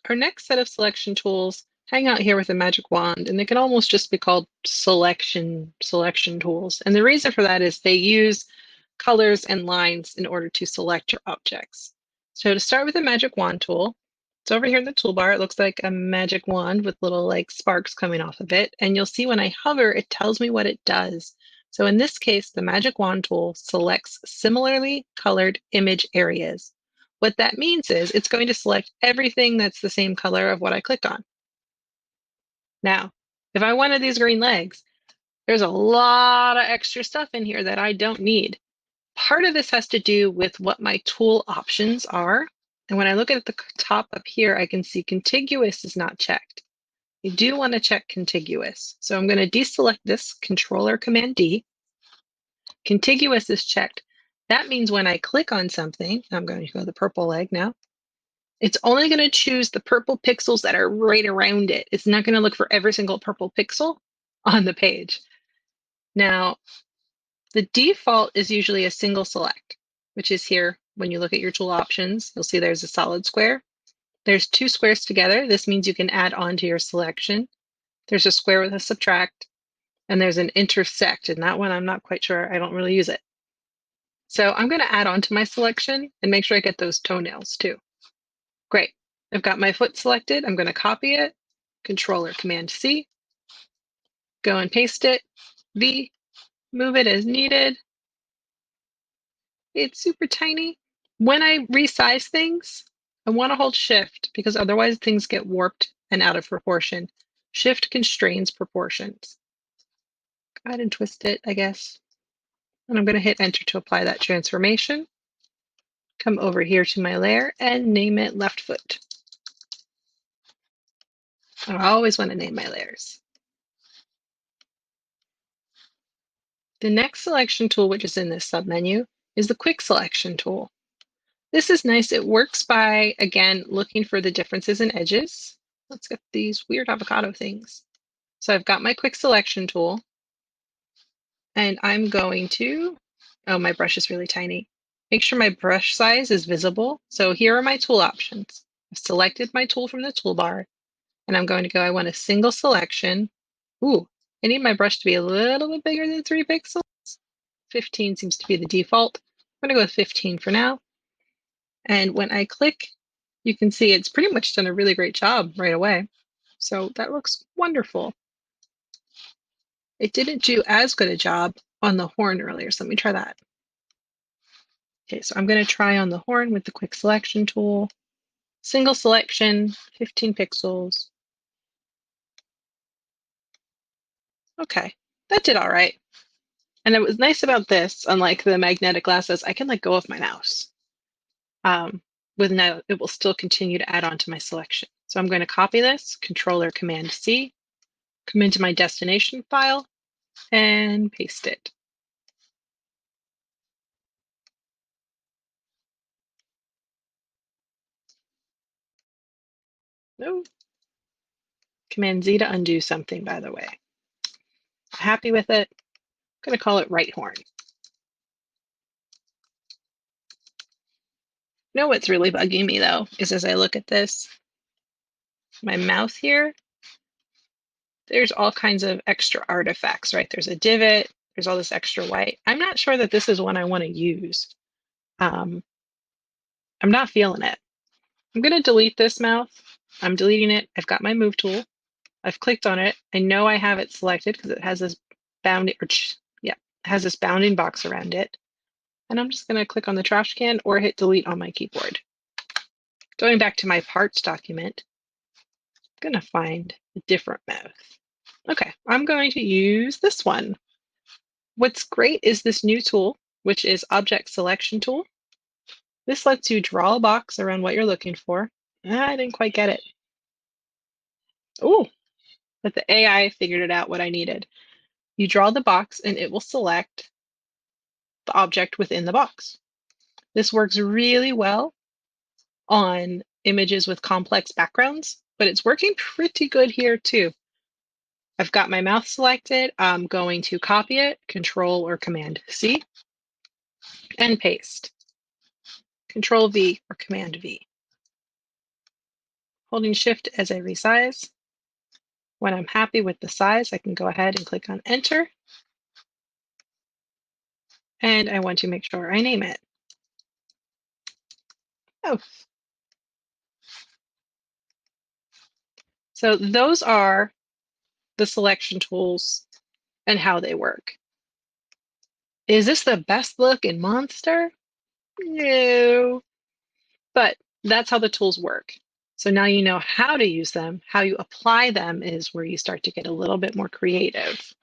Our next set of selection tools hang out here with a magic wand, and they can almost just be called selection tools. And the reason for that is they use colors and lines in order to select your objects. So to start with the magic wand tool, it's over here in the toolbar. It looks like a magic wand with little like sparks coming off of it. And you'll see when I hover, it tells me what it does. So in this case, the magic wand tool selects similarly colored image areas. What that means is it's going to select everything that's the same color of what I clicked on. Now, if I wanted these green legs, there's a lot of extra stuff in here that I don't need. Part of this has to do with what my tool options are. And when I look at the top up here, I can see contiguous is not checked. You do want to check contiguous. So I'm going to deselect this, Control or Command D. Contiguous is checked. That means when I click on something, I'm going to go the purple leg now, it's only going to choose the purple pixels that are right around it. It's not going to look for every single purple pixel on the page. Now, the default is usually a single select, which is here. When you look at your tool options, you'll see there's a solid square. There's two squares together. This means you can add on to your selection. There's a square with a subtract, and there's an intersect, and that one I'm not quite sure. I don't really use it. So I'm going to add on to my selection and make sure I get those toenails too. Great. I've got my foot selected. I'm going to copy it, Control or Command C, go and paste it, V, move it as needed. It's super tiny. When I resize things, I want to hold Shift because otherwise things get warped and out of proportion. Shift constrains proportions. Go ahead and twist it, I guess. And I'm going to hit Enter to apply that transformation. Come over here to my layer and name it left foot. I always want to name my layers. The next selection tool, which is in this submenu, is the Quick Selection tool. This is nice. It works by, again, looking for the differences in edges. Let's get these weird avocado things. So I've got my Quick Selection tool, and I'm going to, oh, my brush is really tiny. Make sure my brush size is visible. So here are my tool options. I've selected my tool from the toolbar, and I'm going to go, I want a single selection. Ooh, I need my brush to be a little bit bigger than 3 pixels. 15 seems to be the default. I'm going to go with 15 for now. And when I click, you can see it's pretty much done a really great job right away. So that looks wonderful. It didn't do as good a job on the horn earlier, so let me try that. Okay, so I'm going to try on the horn with the Quick Selection tool. Single selection, 15 pixels. Okay, that did all right. And it was nice about this, unlike the magnetic glasses, I can let go of my mouse. With now, it will still continue to add on to my selection. So I'm going to copy this, Control or Command C, come into my destination file, and paste it. No. Command Z to undo something, by the way. Happy with it. I'm going to call it right horn. You know what's really bugging me, though, is as I look at this, my mouth here, there's all kinds of extra artifacts, right? There's a divot, there's all this extra white. I'm not sure that this is one I want to use. I'm not feeling it. I'm going to delete this mouth. I'm deleting it. I've got my move tool. I've clicked on it. I know I have it selected because it has this bounding, has this bounding box around it. And I'm just going to click on the trash can or hit delete on my keyboard. Going back to my parts document, I'm going to find a different mouth. Okay, I'm going to use this one. What's great is this new tool, which is Object Selection Tool. This lets you draw a box around what you're looking for. I didn't quite get it. Oh, but the AI figured it out what I needed. You draw the box and it will select the object within the box. This works really well on images with complex backgrounds, but it's working pretty good here too. I've got my mouth selected. I'm going to copy it, Control or Command C, and paste. Control V or Command V. Holding Shift as I resize. When I'm happy with the size, I can go ahead and click on Enter. And I want to make sure I name it. Oh, so those are the selection tools and how they work. Is this the best look in Monster? No, but that's how the tools work. So now you know how to use them. How you apply them is where you start to get a little bit more creative.